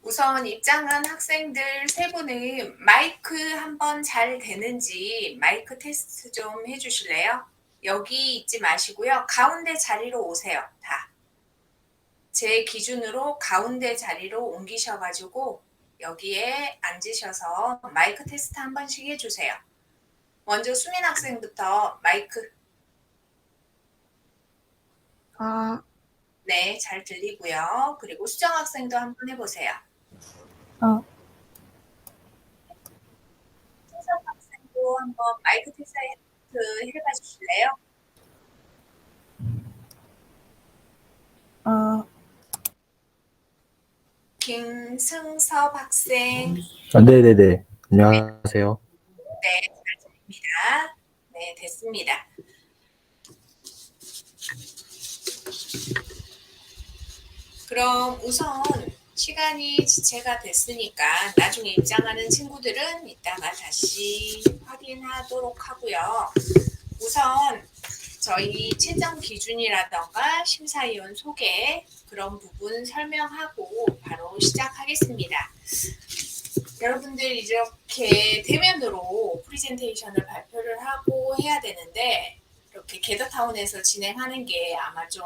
우선 입장한 학생들 세 분은 마이크 한번 잘 되는지 마이크 테스트 좀 해주실래요? 여기 있지 마시고요. 가운데 자리로 오세요. 다. 제 기준으로 가운데 자리로 옮기셔가지고 여기에 앉으셔서 마이크 테스트 한 번씩 해주세요. 먼저 수민 학생부터 마이크. 네, 잘 들리고요. 그리고 수정 학생도 한번 해보세요. 수정 학생도 한번 마이크 테스트 해봐 주실래요? 김승섭 학생. 네네네. 안녕하세요. 네, 잘 들립니다. 네, 됐습니다. 그럼 우선 시간이 지체가 됐으니까 나중에 입장하는 친구들은 이따가 다시 확인하도록 하고요. 우선 저희 채점 기준이라던가 심사위원 소개 그런 부분 설명하고 바로 시작하겠습니다. 여러분들 이렇게 대면으로 프레젠테이션을 발표를 하고 해야 되는데 이렇게 게더타운에서 진행하는 게 아마 좀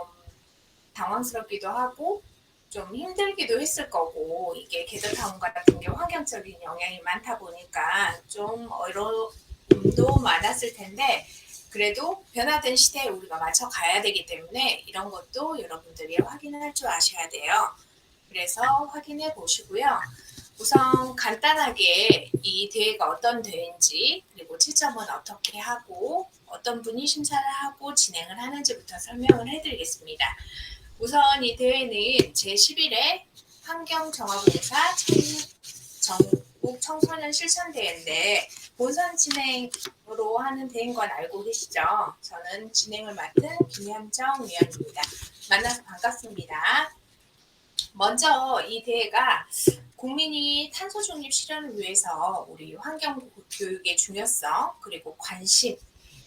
당황스럽기도 하고 좀 힘들기도 했을 거고 이게 게더타운 같은 게 환경적인 영향이 많다 보니까 좀 어려움도 많았을 텐데 그래도 변화된 시대에 우리가 맞춰 가야 되기 때문에 이런 것도 여러분들이 확인할 줄 아셔야 돼요. 그래서 확인해 보시고요. 우선 간단하게 이 대회가 어떤 대회인지 그리고 채점은 어떻게 하고 어떤 분이 심사를 하고 진행을 하는지부터 설명을 해드리겠습니다. 우선 이 대회는 제11회 환경정화봉사 전국 청소년 실천대회인데 본선 진행으로 하는 대회인 건 알고 계시죠? 저는 진행을 맡은 김현정 위원입니다. 만나서 반갑습니다. 먼저 이 대회가 국민이 탄소 중립 실현을 위해서 우리 환경 교육의 중요성 그리고 관심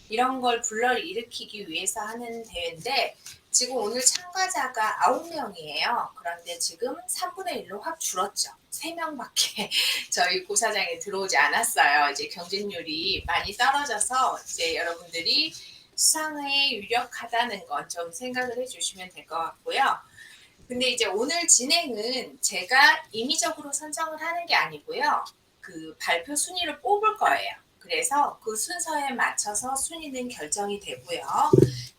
이런 걸 불러일으키기 위해서 하는 대회인데 지금 오늘 참가자가 9명이에요. 그런데 지금 3분의 1로 확 줄었죠. 3명밖에 저희 고사장에 들어오지 않았어요. 이제 경쟁률이 많이 떨어져서 이제 여러분들이 수상에 유력하다는 건 좀 생각을 해주시면 될 것 같고요. 근데 이제 오늘 진행은 제가 임의적으로 선정을 하는 게 아니고요. 그 발표 순위를 뽑을 거예요. 그래서 그 순서에 맞춰서 순위는 결정이 되고요.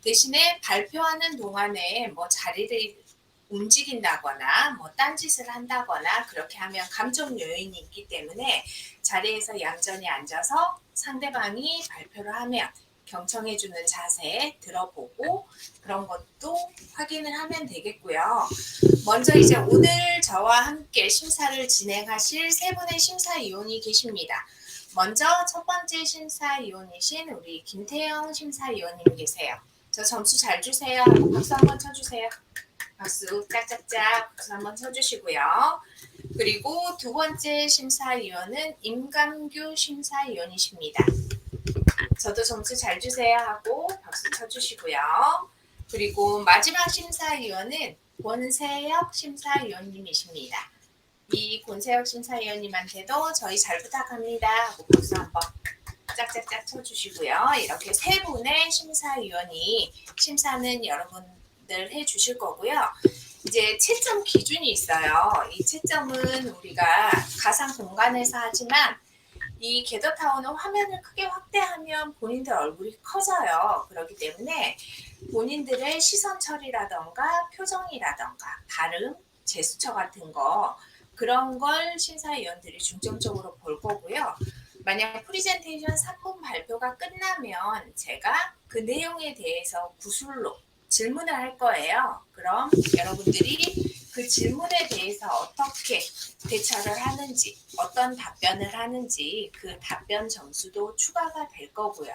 대신에 발표하는 동안에 뭐 자리를 움직인다거나 뭐 딴짓을 한다거나 그렇게 하면 감정 요인이 있기 때문에 자리에서 얌전히 앉아서 상대방이 발표를 하면 경청해주는 자세 들어보고 그런 것도 확인을 하면 되겠고요. 먼저 이제 오늘 저와 함께 심사를 진행하실 세 분의 심사위원이 계십니다. 먼저 첫 번째 심사위원이신 우리 김태영 심사위원님 계세요. 저 점수 잘 주세요 하고 박수 한번 쳐주세요. 박수 짝짝짝 박수 한번 쳐주시고요. 그리고 두 번째 심사위원은 임감규 심사위원이십니다. 저도 점수 잘 주세요 하고 박수 쳐주시고요. 그리고 마지막 심사위원은 권세혁 심사위원님이십니다. 이 권세혁 심사위원님한테도 저희 잘 부탁합니다 하고 박수 한번 짝짝짝 쳐주시고요. 이렇게 세 분의 심사위원이 심사는 여러분들 해주실 거고요. 이제 채점 기준이 있어요. 이 채점은 우리가 가상 공간에서 하지만 이 게더타운은 화면을 크게 확대하면 본인들 얼굴이 커져요. 그렇기 때문에 본인들의 시선 처리라던가 표정이라던가 발음, 제스처 같은 거 그런 걸 심사위원들이 중점적으로 볼 거고요. 만약 프리젠테이션 3분 발표가 끝나면 제가 그 내용에 대해서 구술로 질문을 할 거예요. 그럼 여러분들이 그 질문에 대해서 어떻게 대처를 하는지, 어떤 답변을 하는지 그 답변 점수도 추가가 될 거고요.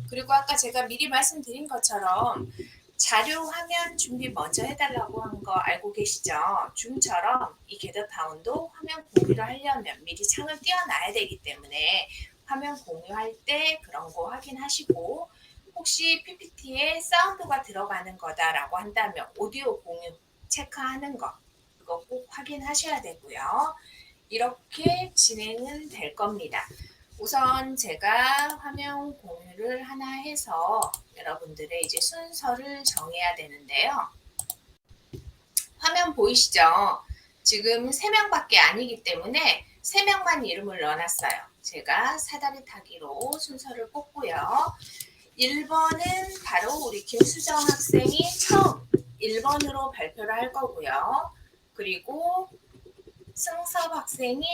그리고 아까 제가 미리 말씀드린 것처럼 자료 화면 준비 먼저 해달라고 한 거 알고 계시죠? 줌처럼 이 게더타운도 화면 공유를 하려면 미리 창을 띄워놔야 되기 때문에 화면 공유할 때 그런 거 확인하시고 혹시 PPT에 사운드가 들어가는 거다라고 한다면 오디오 공유 체크하는 거 이거 꼭 확인하셔야 되고요. 이렇게 진행은 될 겁니다. 우선 제가 화면 공유를 하나 해서 여러분들의 이제 순서를 정해야 되는데요. 화면 보이시죠? 지금 3명밖에 아니기 때문에 3명만 이름을 넣어놨어요. 제가 사다리 타기로 순서를 뽑고요. 1번은 바로 우리 김수정 학생이 처음 1번으로 발표를 할 거고요. 그리고 승섭 학생이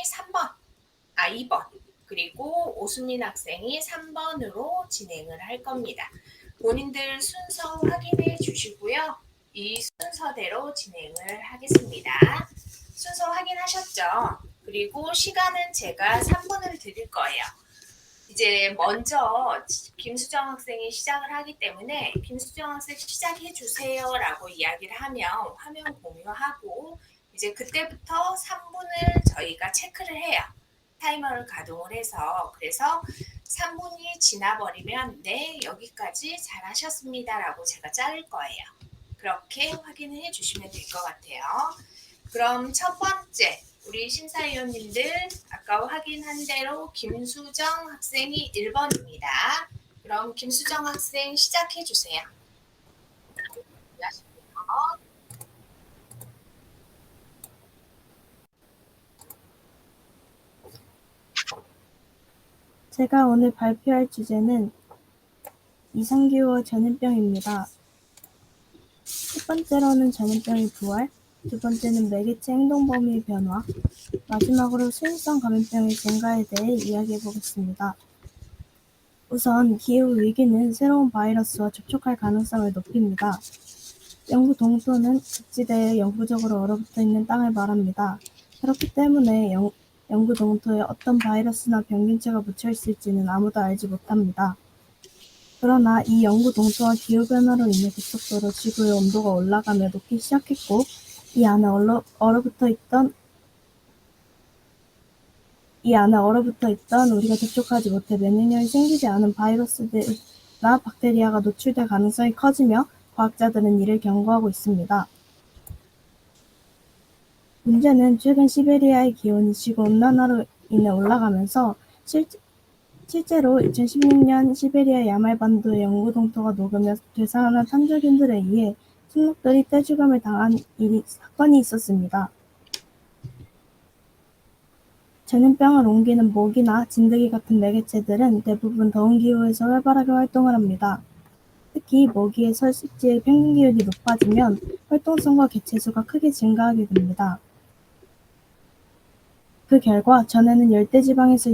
2번, 그리고 오수민 학생이 3번으로 진행을 할 겁니다. 본인들 순서 확인해 주시고요. 이 순서대로 진행을 하겠습니다. 순서 확인하셨죠? 그리고 시간은 제가 3분을 드릴 거예요. 이제 먼저 김수정 학생이 시작을 하기 때문에 김수정 학생 시작해 주세요 라고 이야기를 하면 화면 공유하고 이제 그때부터 3분을 저희가 체크를 해요. 타이머를 가동을 해서. 그래서 3분이 지나버리면 네, 여기까지 잘하셨습니다 라고 제가 자를 거예요. 그렇게 확인을 해주시면 될 것 같아요. 그럼 첫 번째 우리 심사위원님들 아까 확인한 대로 김수정 학생이 1번입니다. 그럼 김수정 학생 시작해 주세요. 제가 오늘 발표할 주제는 이상기후와 전염병입니다. 첫 번째로는 전염병의 부활, 두 번째는 매개체 행동 범위의 변화, 마지막으로 수인성 감염병의 증가에 대해 이야기해 보겠습니다. 우선 기후 위기는 새로운 바이러스와 접촉할 가능성을 높입니다. 영구 동토는 극지대에 영구적으로 얼어붙어 있는 땅을 말합니다. 그렇기 때문에 영구 동토에 어떤 바이러스나 병균체가 묻혀 있을지는 아무도 알지 못합니다. 그러나 이 영구 동토와 기후변화로 인해 급속도로 지구의 온도가 올라가며 녹기 시작했고 이 안에 얼어붙어 있던 우리가 접촉하지 못해 몇 년여에 생기지 않은 바이러스나 박테리아가 노출될 가능성이 커지며 과학자들은 이를 경고하고 있습니다. 문제는 최근 시베리아의 기온이 지구온난화로 인해 올라가면서 실제로 2016년 시베리아 야말반도의 영구 동토가 녹으며 되살아난 탐조균들에 의해 식목들이 떼죽음을 당한 사건이 있었습니다. 전염병을 옮기는 모기나 진드기 같은 매개체들은 대부분 더운 기후에서 활발하게 활동을 합니다. 특히 모기의 서식지의 평균 기온이 높아지면 활동성과 개체수가 크게 증가하게 됩니다. 그 결과 전에는 열대지방에서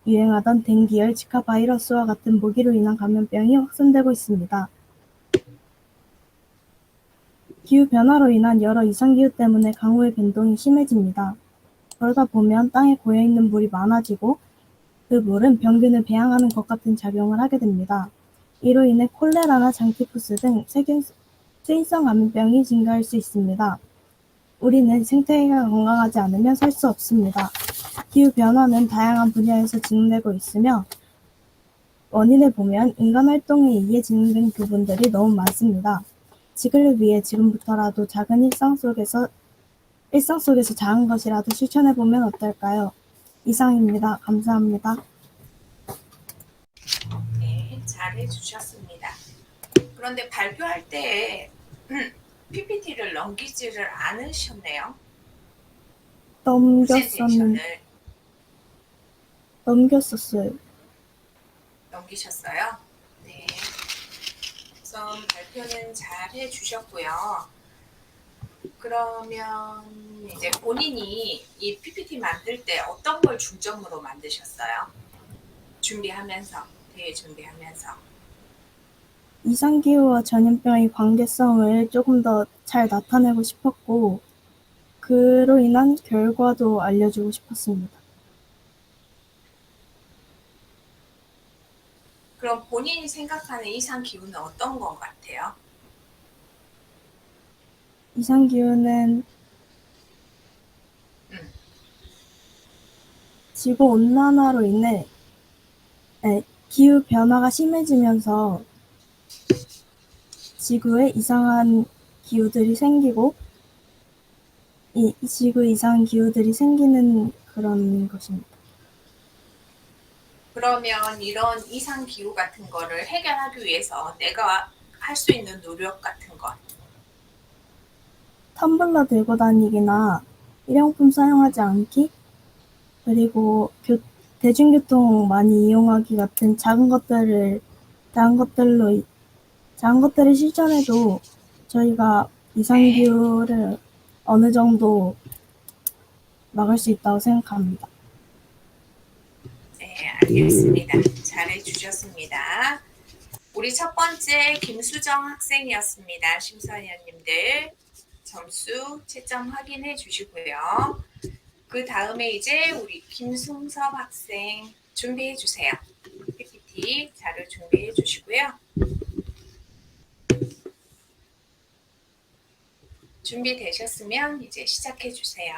유행하던 댕기열, 지카 바이러스와 같은 모기로 인한 감염병이 확산되고 있습니다. 기후변화로 인한 여러 이상기후 때문에 강우의 변동이 심해집니다. 그러다 보면 땅에 고여있는 물이 많아지고 그 물은 병균을 배양하는 것 같은 작용을 하게 됩니다. 이로 인해 콜레라나 장티푸스 등 수인성 감염병이 증가할 수 있습니다. 우리는 생태계가 건강하지 않으면 살 수 없습니다. 기후변화는 다양한 분야에서 진행되고 있으며 원인을 보면 인간 활동에 의해 진행된 부분들이 너무 많습니다. 지구를 위해 지금부터라도 일상 속에서 작은 것이라도 실천해보면 어떨까요? 이상입니다. 감사합니다. 네, 잘 해주셨습니다. 그런데 발표할 때 PPT를 넘기지를 않으셨네요. 프레젠테이션을 넘겼었어요. 넘기셨어요? 네. 우선 발표는 잘 해주셨고요. 그러면 이제 본인이 이 PPT 만들 때 어떤 걸 중점으로 만드셨어요? 대회 준비하면서. 이상기후와 전염병의 관계성을 조금 더 잘 나타내고 싶었고 그로 인한 결과도 알려주고 싶었습니다. 그럼 본인이 생각하는 이상기후는 어떤 것 같아요? 이상기후는 지구온난화로 인해 기후변화가 심해지면서 지구에 이상한 기후들이 생기고 이 지구 이상 기후들이 생기는 그런 것입니다. 그러면 이런 이상 기후 같은 거를 해결하기 위해서 내가 할 수 있는 노력 같은 것. 텀블러 들고 다니기나 일회용품 사용하지 않기, 그리고 대중교통 많이 이용하기 같은 작은 것들로 작은 것들을 실천해도 저희가 이상기후를 어느 정도 막을 수 있다고 생각합니다. 네, 알겠습니다. 잘해 주셨습니다. 우리 첫 번째 김수정 학생이었습니다. 심사위원님들 점수 채점 확인해 주시고요. 그 다음에 이제 우리 김승섭 학생 준비해 주세요. PPT 자료 준비해 주시고요. 준비되셨으면 이제 시작해 주세요.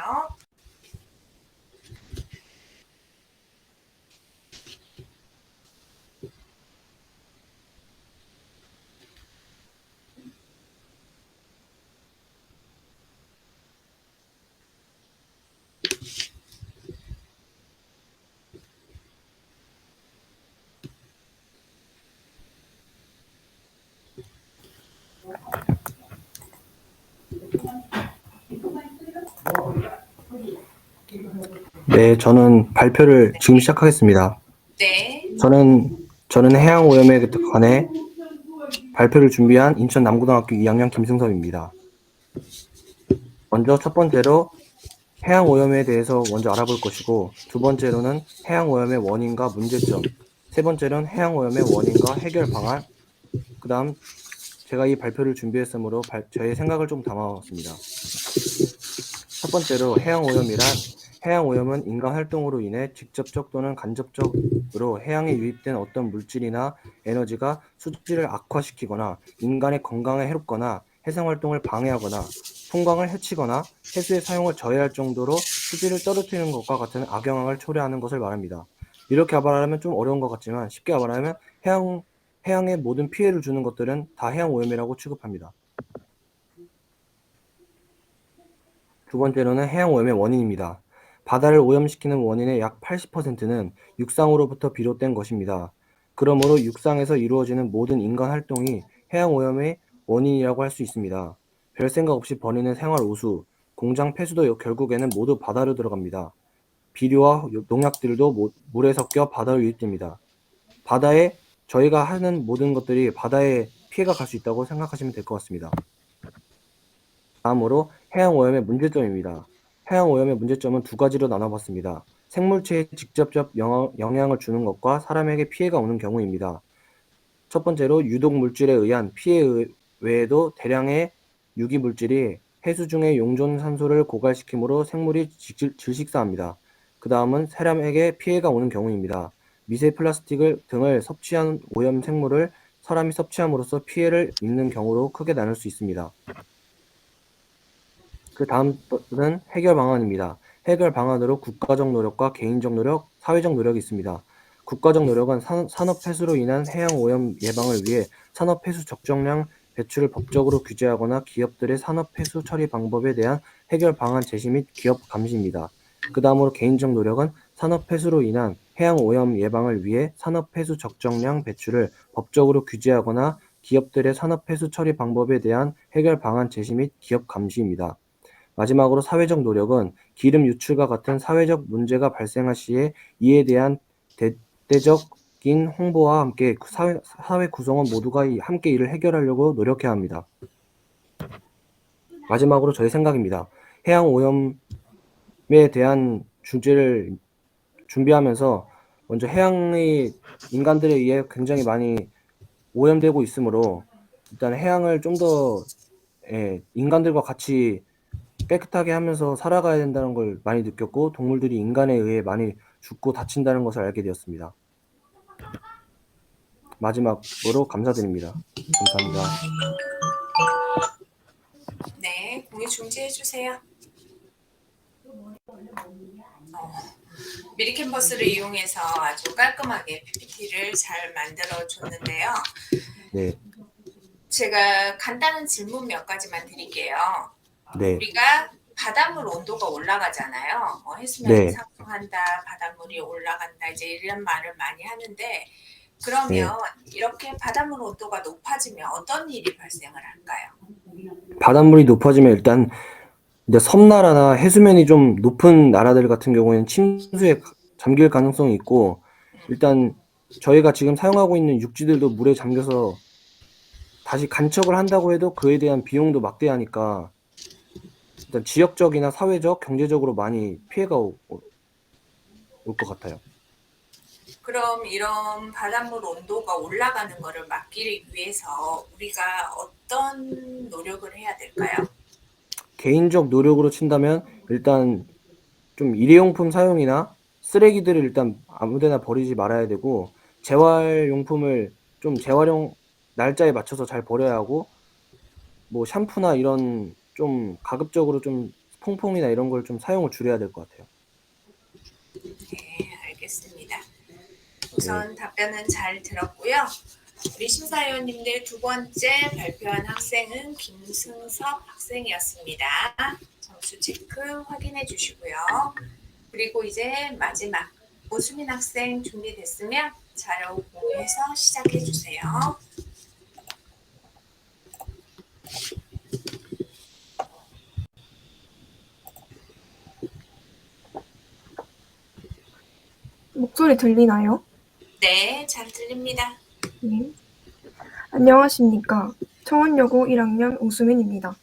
네, 저는 발표를 지금 시작하겠습니다. 네, 저는 해양 오염에 관해 발표를 준비한 인천 남고등학교 2학년 김승섭입니다. 먼저 첫 번째로 해양 오염에 대해서 먼저 알아볼 것이고, 두 번째로는 해양 오염의 원인과 문제점, 세 번째로는 해양 오염의 원인과 해결 방안, 그 다음 제가 이 발표를 준비했으므로 저의 생각을 좀 담아왔습니다. 첫 번째로 해양 오염은 인간 활동으로 인해 직접적 또는 간접적으로 해양에 유입된 어떤 물질이나 에너지가 수질을 악화시키거나 인간의 건강에 해롭거나 해상 활동을 방해하거나 풍광을 해치거나 해수의 사용을 저해할 정도로 수질을 떨어뜨리는 것과 같은 악영향을 초래하는 것을 말합니다. 이렇게 말하면 좀 어려운 것 같지만 쉽게 말하면 해양에 모든 피해를 주는 것들은 다 해양 오염이라고 취급합니다. 두 번째로는 해양 오염의 원인입니다. 바다를 오염시키는 원인의 약 80%는 육상으로부터 비롯된 것입니다. 그러므로 육상에서 이루어지는 모든 인간 활동이 해양 오염의 원인이라고 할 수 있습니다. 별 생각 없이 버리는 생활 오수, 공장 폐수도 결국에는 모두 바다로 들어갑니다. 비료와 농약들도 물에 섞여 바다로 유입됩니다. 저희가 하는 모든 것들이 바다에 피해가 갈 수 있다고 생각하시면 될 것 같습니다. 다음으로 해양 오염의 문제점입니다. 해양 오염의 문제점은 두 가지로 나눠봤습니다. 생물체에 직접적 영향을 주는 것과 사람에게 피해가 오는 경우입니다. 첫 번째로 유독 물질에 의한 피해 외에도 대량의 유기 물질이 해수 중의 용존 산소를 고갈시키므로 생물이 질식사합니다. 그 다음은 사람에게 피해가 오는 경우입니다. 미세 플라스틱 등을 섭취한 오염 생물을 사람이 섭취함으로써 피해를 입는 경우로 크게 나눌 수 있습니다. 그 다음은 해결 방안입니다. 해결 방안으로 국가적 노력과 개인적 노력, 사회적 노력이 있습니다. 국가적 노력은 산업 폐수로 인한 해양 오염 예방을 위해 산업 폐수 적정량 배출을 법적으로 규제하거나 기업들의 산업 폐수 처리 방법에 대한 해결 방안 제시 및 기업 감시입니다. 그 다음으로 개인적 노력은 산업 폐수로 인한 해양 오염 예방을 위해 산업 폐수 적정량 배출을 법적으로 규제하거나 기업들의 산업 폐수 처리 방법에 대한 해결 방안 제시 및 기업 감시입니다. 마지막으로 사회적 노력은 기름 유출과 같은 사회적 문제가 발생할 시에 이에 대한 대대적인 홍보와 함께 사회 구성원 모두가 함께 이를 해결하려고 노력해야 합니다. 마지막으로 저의 생각입니다. 해양 오염에 대한 주제를 준비하면서 먼저 해양이 인간들에 의해 굉장히 많이 오염되고 있으므로 일단 해양을 좀 더 인간들과 같이 깨끗하게 하면서 살아가야 된다는 걸 많이 느꼈고 동물들이 인간에 의해 많이 죽고 다친다는 것을 알게 되었습니다. 마지막으로 감사드립니다. 감사합니다. 네, 공유 중지해 주세요. 미리 캠퍼스를 이용해서 아주 깔끔하게 PPT를 잘 만들어 줬는데요. 네, 제가 간단한 질문 몇 가지만 드릴게요. 네, 우리가 바닷물 온도가 올라가잖아요. 해수면이 네, 상승한다, 바닷물이 올라간다, 이제 이런 말을 많이 하는데, 네. 그러면 이렇게 바닷물 온도가 높아지면 어떤 일이 발생을 할까요? 바닷물이 높아지면 일단 근데 섬나라나 해수면이 좀 높은 나라들 같은 경우에는 침수에 잠길 가능성이 있고, 일단 저희가 지금 사용하고 있는 육지들도 물에 잠겨서 다시 간척을 한다고 해도 그에 대한 비용도 막대하니까 일단 지역적이나 사회적, 경제적으로 많이 피해가 올 것 같아요. 그럼 이런 바닷물 온도가 올라가는 것을 막기 위해서 우리가 어떤 노력을 해야 될까요? 개인적 노력으로 친다면 일단 좀 일회용품 사용이나 쓰레기들을 일단 아무 데나 버리지 말아야 되고, 재활용품을 좀 재활용 날짜에 맞춰서 잘 버려야 하고, 뭐 샴푸나 이런 좀 가급적으로 좀 퐁퐁이나 이런 걸 좀 사용을 줄여야 될 것 같아요. 네, 알겠습니다. 네. 우선 답변은 잘 들었고요. 우리 심사위원님들 두 번째 발표한 학생은 김승섭 학생이었습니다. 점수 체크 확인해 주시고요. 그리고 이제 마지막 오수민 학생 준비됐으면 자료 공유해서 시작해 주세요. 목소리 들리나요? 네, 잘 들립니다. 네. 안녕하십니까. 청원여고 1학년 오수민입니다.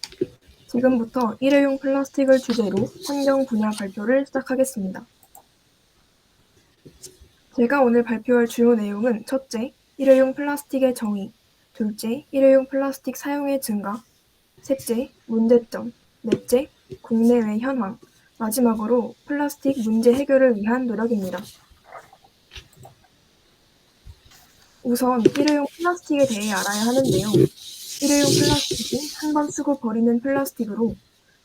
지금부터 일회용 플라스틱을 주제로 환경 분야 발표를 시작하겠습니다. 제가 오늘 발표할 주요 내용은 첫째, 일회용 플라스틱의 정의, 둘째, 일회용 플라스틱 사용의 증가, 셋째, 문제점, 넷째, 국내외 현황, 마지막으로 플라스틱 문제 해결을 위한 노력입니다. 우선 일회용 플라스틱에 대해 알아야 하는데요. 일회용 플라스틱은 한 번 쓰고 버리는 플라스틱으로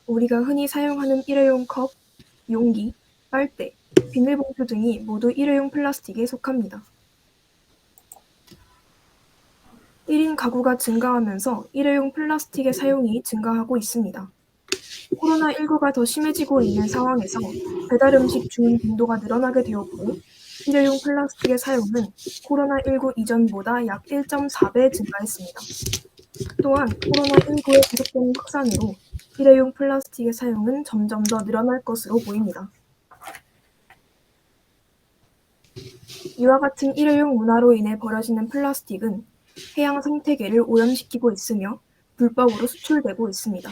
우리가 흔히 사용하는 일회용 컵, 용기, 빨대, 비닐봉투 등이 모두 일회용 플라스틱에 속합니다. 1인 가구가 증가하면서 일회용 플라스틱의 사용이 증가하고 있습니다. 코로나19가 더 심해지고 있는 상황에서 배달 음식 주문 빈도가 늘어나게 되었고, 일회용 플라스틱의 사용은 코로나19 이전보다 약 1.4배 증가했습니다. 또한 코로나19의 계속되는 확산으로 일회용 플라스틱의 사용은 점점 더 늘어날 것으로 보입니다. 이와 같은 일회용 문화로 인해 버려지는 플라스틱은 해양 생태계를 오염시키고 있으며 불법으로 수출되고 있습니다.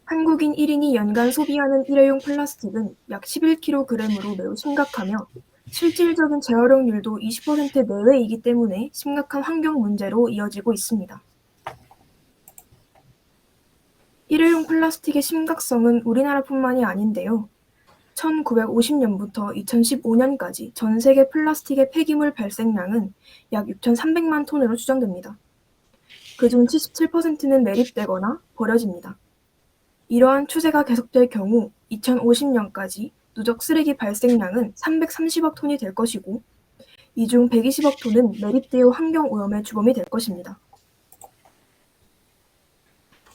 한국인 1인이 연간 소비하는 일회용 플라스틱은 약 11kg으로 매우 심각하며 실질적인 재활용률도 20% 내외이기 때문에 심각한 환경 문제로 이어지고 있습니다. 일회용 플라스틱의 심각성은 우리나라뿐만이 아닌데요. 1950년부터 2015년까지 전 세계 플라스틱의 폐기물 발생량은 약 6,300만 톤으로 추정됩니다. 그중 77%는 매립되거나 버려집니다. 이러한 추세가 계속될 경우 2050년까지 누적 쓰레기 발생량은 330억 톤이 될 것이고, 이 중 120억 톤은 매립되어 환경오염의 주범이 될 것입니다.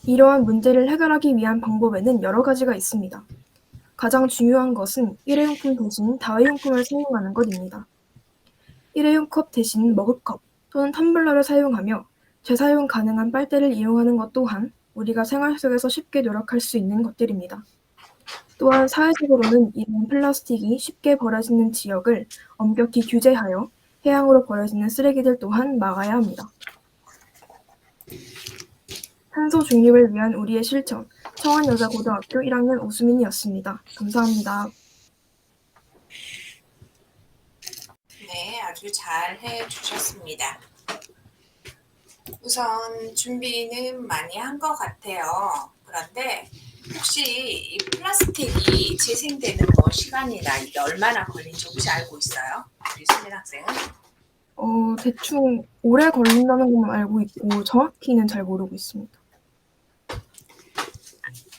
이러한 문제를 해결하기 위한 방법에는 여러 가지가 있습니다. 가장 중요한 것은 일회용품 대신 다회용품을 사용하는 것입니다. 일회용 컵 대신 머그컵 또는 텀블러를 사용하며 재사용 가능한 빨대를 이용하는 것 또한 우리가 생활 속에서 쉽게 노력할 수 있는 것들입니다. 또한 사회적으로는 이런 플라스틱이 쉽게 버려지는 지역을 엄격히 규제하여 해양으로 버려지는 쓰레기들 또한 막아야 합니다. 탄소 중립을 위한 우리의 실천, 청원여자고등학교 1학년 오수민이었습니다. 감사합니다. 네, 아주 잘 해주셨습니다. 우선 준비는 많이 한 것 같아요. 그런데 혹시 이 플라스틱이 재생되는 시간이나 이게 얼마나 걸린지 혹시 알고 있어요? 우리 수민 학생은? 대충 오래 걸린다는 것만 알고 있고 정확히는 잘 모르고 있습니다.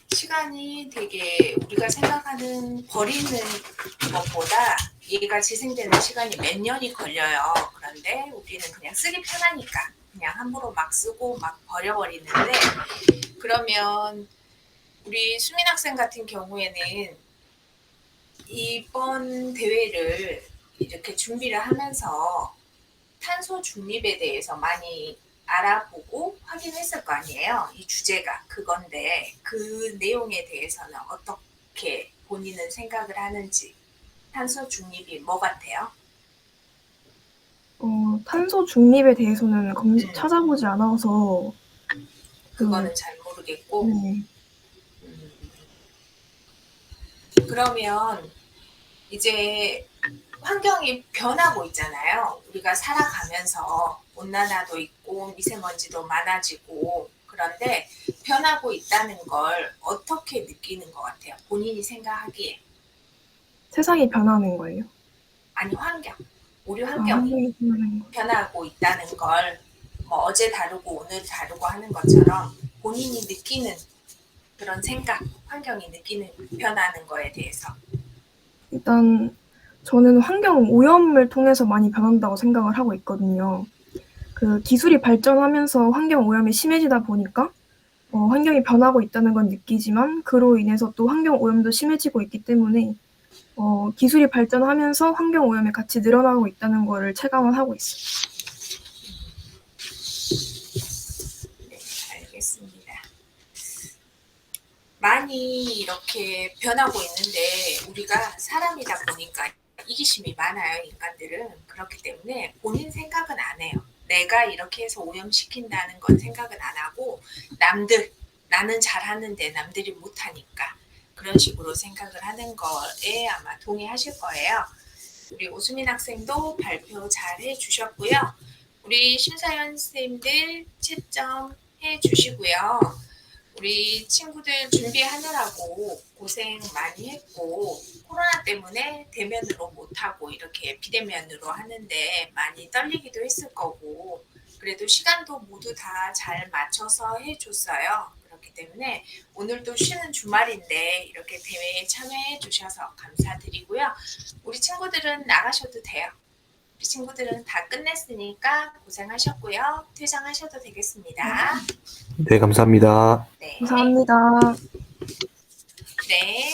시간이 되게 우리가 생각하는 버리는 것보다 얘가 재생되는 시간이 몇 년이 걸려요. 그런데 우리는 그냥 쓰기 편하니까 그냥 함부로 막 쓰고 막 버려버리는데, 그러면 우리 수민 학생 같은 경우에는 이번 대회를 이렇게 준비를 하면서 탄소 중립에 대해서 많이 알아보고 확인했을 거 아니에요. 이 주제가 그건데 그 내용에 대해서는 어떻게 본인은 생각을 하는지, 탄소 중립이 뭐 같아요? 탄소 중립에 대해서는 찾아보지 않아서 그거는 잘 모르겠고. 네. 그러면 이제 환경이 변하고 있잖아요. 우리가 살아가면서 온난화도 있고 미세먼지도 많아지고, 그런데 변하고 있다는 걸 어떻게 느끼는 것 같아요? 본인이 생각하기에. 세상이 변하는 거예요. 아니, 우리 아, 환경이 환경이 변하는 거. 변하고 있다는 걸 뭐 어제 다르고 오늘 다르고 하는 것처럼 본인이 느끼는 그런 생각, 환경이 느끼는 변하는 거에 대해서. 일단 저는 환경 오염을 통해서 많이 변한다고 생각을 하고 있거든요. 그 기술이 발전하면서 환경 오염이 심해지다 보니까 환경이 변하고 있다는 건 느끼지만 그로 인해서 또 환경 오염도 심해지고 있기 때문에 기술이 발전하면서 환경 오염이 같이 늘어나고 있다는 거를 체감을 하고 있어요. 네, 알겠습니다. 많이 이렇게 변하고 있는데 우리가 사람이다 보니까 이기심이 많아요, 인간들은. 그렇기 때문에 본인 생각은 안 해요. 내가 이렇게 해서 오염시킨다는 건 생각은 안 하고, 나는 잘하는데 남들이 못하니까 그런 식으로 생각을 하는 거에 아마 동의하실 거예요. 우리 오수민 학생도 발표 잘 해주셨고요. 우리 심사위원 선생님들 채점해 주시고요. 우리 친구들 준비하느라고 고생 많이 했고, 코로나 때문에 대면으로 못하고 이렇게 비대면으로 하는데 많이 떨리기도 했을 거고, 그래도 시간도 모두 다 잘 맞춰서 해줬어요. 그렇기 때문에 오늘도 쉬는 주말인데 이렇게 대회에 참여해 주셔서 감사드리고요. 우리 친구들은 나가셔도 돼요. 우리 친구들은 다 끝냈으니까 고생하셨고요. 퇴장하셔도 되겠습니다. 네, 감사합니다. 네. 감사합니다. 네.